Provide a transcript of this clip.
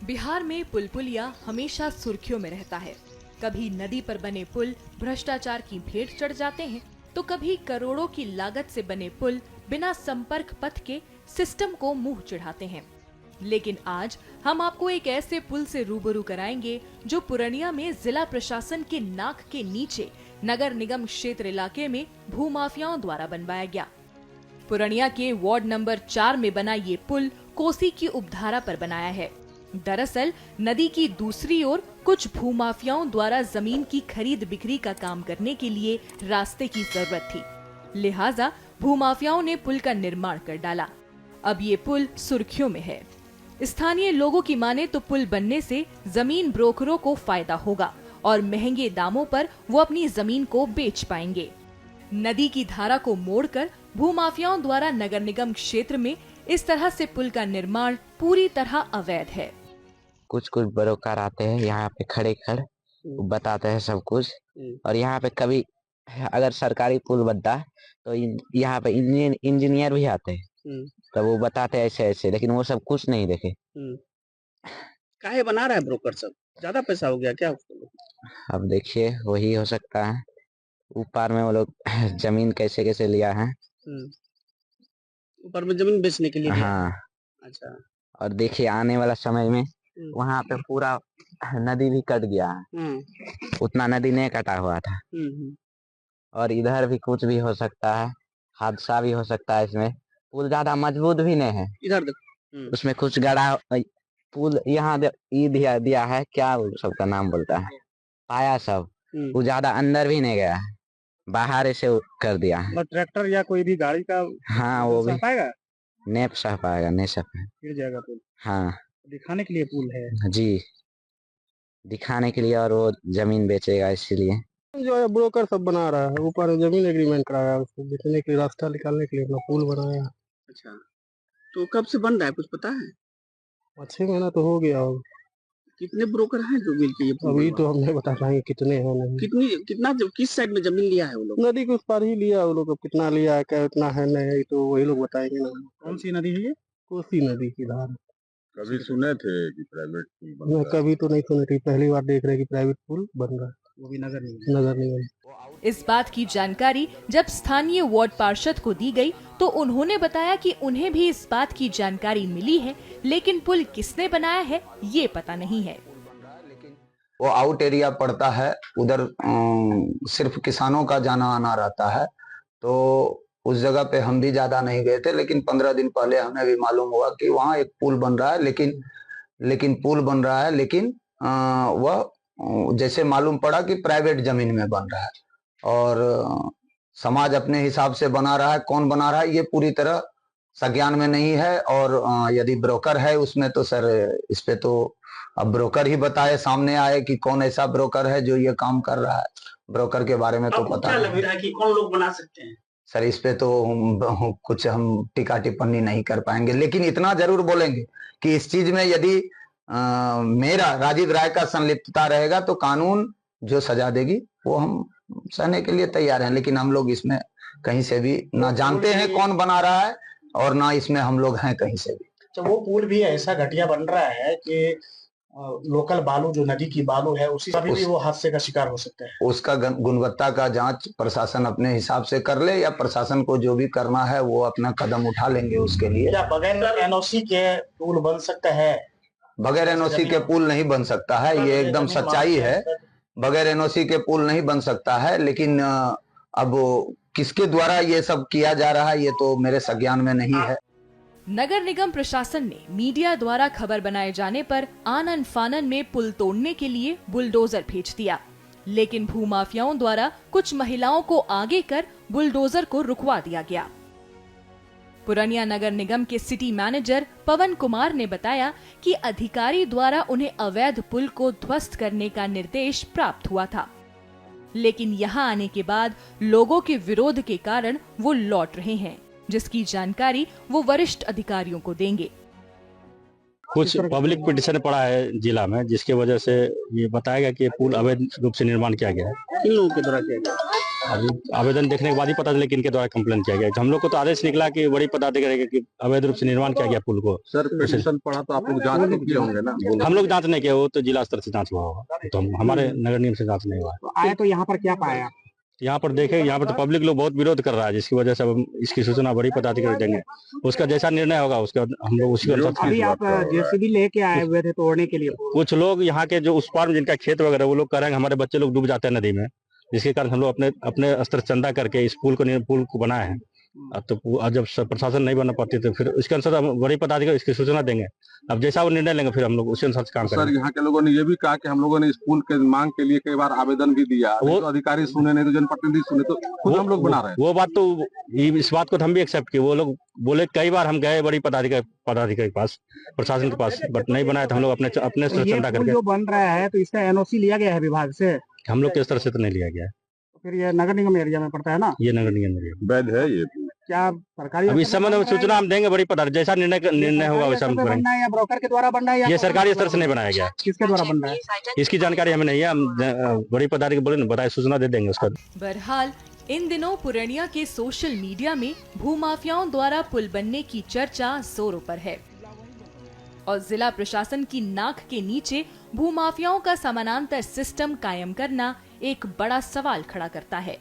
बिहार में पुलिया हमेशा सुर्खियों में रहता है। कभी नदी पर बने पुल भ्रष्टाचार की भेंट चढ़ जाते हैं, तो कभी करोड़ों की लागत से बने पुल बिना संपर्क पथ के सिस्टम को मुंह चिढ़ाते हैं। लेकिन आज हम आपको एक ऐसे पुल से रूबरू कराएंगे जो पूर्णिया में जिला प्रशासन के नाक के नीचे नगर निगम क्षेत्र इलाके में भूमाफियाओं द्वारा बनवाया गया। पूर्णिया के वार्ड नंबर 4 में बना ये पुल कोसी की उपधारा पर बनाया है। दरअसल नदी की दूसरी ओर कुछ भूमाफियाओं द्वारा जमीन की खरीद बिक्री का काम करने के लिए रास्ते की जरूरत थी, लिहाजा भूमाफियाओं ने पुल का निर्माण कर डाला। अब ये पुल सुर्खियों में है। स्थानीय लोगों की माने तो पुल बनने से जमीन ब्रोकरों को फायदा होगा और महंगे दामों पर वो अपनी जमीन को बेच पाएंगे। नदी की धारा को मोड़कर भूमाफियाओं द्वारा नगर निगम क्षेत्र में इस तरह से पुल का निर्माण पूरी तरह अवैध है। कुछ ब्रोकर आते हैं यहाँ पे खड़े बताते हैं सब कुछ। और यहाँ पे कभी अगर सरकारी पुल बनता है तो यहाँ पे इंजीनियर भी आते हैं, तो वो बताते हैं ऐसे ऐसे, लेकिन वो सब कुछ नहीं देखे। काहे बना रहा है ब्रोकर सब? ज्यादा पैसा हो गया क्या उसको? अब देखिए वही हो सकता है। ऊपर में वो लोग जमीन कैसे कैसे लिया है, ऊपर में जमीन बेचने के लिए लिया? हाँ। अच्छा। और देखिए आने वाला समय में वहाँ पे पूरा नदी भी कट गया है, उतना नदी नहीं कटा हुआ था। और इधर भी कुछ भी हो सकता है, हादसा भी हो सकता है। इसमें पुल ज्यादा मजबूत भी नहीं है, इधर देखो उसमें कुछ गड़ा पुल यहाँ दिया है, क्या सबका नाम बोलता है, पाया सब, वो ज्यादा अंदर भी नहीं गया है, बाहर से कर दिया है। ट्रैक्टर या कोई भी गाड़ी का हाँ वो भी पाएगा, नहीं सह पाएगा, नहीं सह पाएगा, गिर जाएगा पुल। हाँ दिखाने के लिए पुल है जी, दिखाने के लिए, और वो जमीन बेचेगा इसीलिए। जो है ब्रोकर सब बना रहा है, ऊपर जमीन एग्रीमेंट कराया, उसको बेचने के लिए, रास्ता निकालने के लिए अपना पुल बनाया। अच्छा, तो कब से बन रहा है कुछ पता है? 6 महीना तो हो गया होगा। कितने ब्रोकर हैं जो मिलके ये अभी तो हम नहीं बता पाएंगे कितने हैं, नहीं कितना किस साइड में जमीन लिया है वो लोग? नदी के उस पार ही लिया वो लोग, अब कितना लिया है, क्या इतना है नहीं तो वही लोग बताएंगे ना। कौन सी नदी है ये? कोसी नदी की धार। कभी सुने थे कि प्राइवेट पुल बन मैं रहा है? कभी तो नहीं सुने थे, पहली बार देख रहे कि प्राइवेट पुल बन रहा है, वो भी नगर निगम। इस बात की जानकारी जब स्थानीय वार्ड पार्षद को दी गई तो उन्होंने बताया कि उन्हें भी इस बात की जानकारी मिली है, लेकिन पुल किसने बनाया है ये पता नहीं है। वो आउट एरिया पड़ता है, उधर सिर्फ किसानों का जाना आना रहता है, तो उस जगह पे हम भी ज्यादा नहीं गए थे। लेकिन 15 दिन पहले हमें भी मालूम हुआ कि वहाँ एक पुल बन रहा है, लेकिन पुल बन रहा है, लेकिन वह जैसे मालूम पड़ा कि प्राइवेट जमीन में बन रहा है, और समाज अपने हिसाब से बना रहा है। कौन बना रहा है ये पूरी तरह संज्ञान में नहीं है, और यदि ब्रोकर है उसमें तो सर इस पे तो अब ब्रोकर ही बताए, सामने आए कि कौन ऐसा ब्रोकर है जो ये काम कर रहा है। ब्रोकर के बारे में तो पता क्या लग रहा है कि कौन लोग बना सकते हैं सर, इस पे तो कुछ हम टीका टिप्पणी नहीं कर पाएंगे, लेकिन इतना जरूर बोलेंगे कि इस चीज में यदि मेरा राजीव राय का संलिप्तता रहेगा तो कानून जो सजा देगी वो हम सहने के लिए तैयार हैं। लेकिन हम लोग इसमें कहीं से भी ना जानते हैं कौन बना रहा है, और ना इसमें हम लोग हैं कहीं से भी। तो वो पुल भी ऐसा घटिया बन रहा है कि लोकल बालू, जो नदी की बालू है, उसी कभी भी वो हादसे का शिकार हो सकता है। उसका गुणवत्ता का जांच प्रशासन अपने हिसाब से कर ले, या प्रशासन को जो भी करना है वो अपना कदम उठा लेंगे उसके लिए। क्या बगैर एनओसी के पुल बन सकता है? बगैर एनओसी के पुल नहीं बन सकता है, ये एकदम सच्चाई है। बगैर एनओसी के पुल नहीं बन सकता है, लेकिन अब किसके द्वारा ये सब किया जा रहा है ये तो मेरे संज्ञान में नहीं है। नगर निगम प्रशासन ने मीडिया द्वारा खबर बनाए जाने पर आनन फानन में पुल तोड़ने के लिए बुलडोजर भेज दिया, लेकिन भूमाफियाओं द्वारा कुछ महिलाओं को आगे कर बुलडोजर को रुकवा दिया गया। पूर्णिया नगर निगम के सिटी मैनेजर पवन कुमार ने बताया कि अधिकारी द्वारा उन्हें अवैध पुल को ध्वस्त करने का निर्देश प्राप्त हुआ था, लेकिन यहां आने के बाद लोगों के विरोध के कारण वो लौट रहे हैं, जिसकी जानकारी वो वरिष्ठ अधिकारियों को देंगे। कुछ पब्लिक पिटीशन पड़ा है जिला में, जिसके वजह से ये बताया गया कि पुल अवैध रूप से निर्माण किया गया है। किन लोगों के द्वारा किया गया? अभी आवेदन देखने के बाद ही पता चला कि इनके द्वारा कंप्लेन किया गया। हम लोग को तो आदेश निकला कि बड़ी पदाधिकारी कि अवैध रूप से निर्माण किया गया पुल को। सर पिटीशन पढ़ा तो आप लोग जांच तो किए होंगे ना? हम लोग जांच नहीं किया, वो तो जिला स्तर से जांच हुआ होगा, तो हमारे नगर निगम से जांच नहीं हुआ। आए तो यहाँ पर क्या पाया? यहाँ पर देखे, यहाँ पर तो पब्लिक लोग बहुत विरोध कर रहा है, जिसकी वजह से अब इसकी सूचना बड़ी पदाधिकारी देंगे। उसका जैसा निर्णय होगा उसका हम लोग उसी अनुसार। अभी आप जेसीबी लेके आए हुए थे तोड़ने के लिए? कुछ लोग यहाँ के जो उस पार में जिनका खेत वगैरह, वो लोग कह रहे हैं हमारे बच्चे लोग डूब जाते हैं नदी में, जिसके कारण हम लोग अपने स्तर चंदा करके इस पुल को बनाए हैं। तो जब प्रशासन नहीं बना पाती तो फिर उसके अनुसार हम बड़ी पदाधिकारी इसकी सूचना देंगे। अब जैसा वो निर्णय लेंगे फिर हम लोग उसी अनुसार काम करेंगे। सर यहाँ के लोगों ने ये भी कहा कि हम लोगों ने इस पुल के मांग के लिए कई बार आवेदन भी दिया, वो तो अधिकारी सुने नहीं, तो जनप्रतिनिधि सुने, तो खुद हम लोग बना रहे हैं। वो बात तो इस बात को हम भी एक्सेप्ट किए। वो लोग बोले कई बार हम गए बड़ी पदाधिकारी के पास, प्रशासन के पास, बट नहीं बनाया। तो हम लोग अपने चंदा करके जो बन रहा है तो इसका एनओसी लिया गया है विभाग से? हम लोग के स्तर से तो नहीं लिया गया है। फिर ये नगर निगम एरिया में पड़ता है ना? ये नगर निगम एरिया वैध है ये? क्या सरकारी? अभी इस समय सूचना हम देंगे बड़ी पदाधिकारी, जैसा निर्णय होगा वैसा हम करेंगे। या ब्रोकर के द्वारा बन रहा है? ये सरकारी स्तर से नहीं बनाया गया। किसके द्वारा बन रहा है इसकी जानकारी हमें नहीं है। हम बड़ी पदाधिकारी बोले ना, बताए, सूचना दे देंगे उसका। बहरहाल इन दिनों पूर्णिया के सोशल मीडिया में भूमाफियाओं द्वारा पुल बनने की चर्चा जोरों पर है और जिला प्रशासन की नाक के नीचे भूमाफियाओं का समानांतर सिस्टम कायम करना एक बड़ा सवाल खड़ा करता है।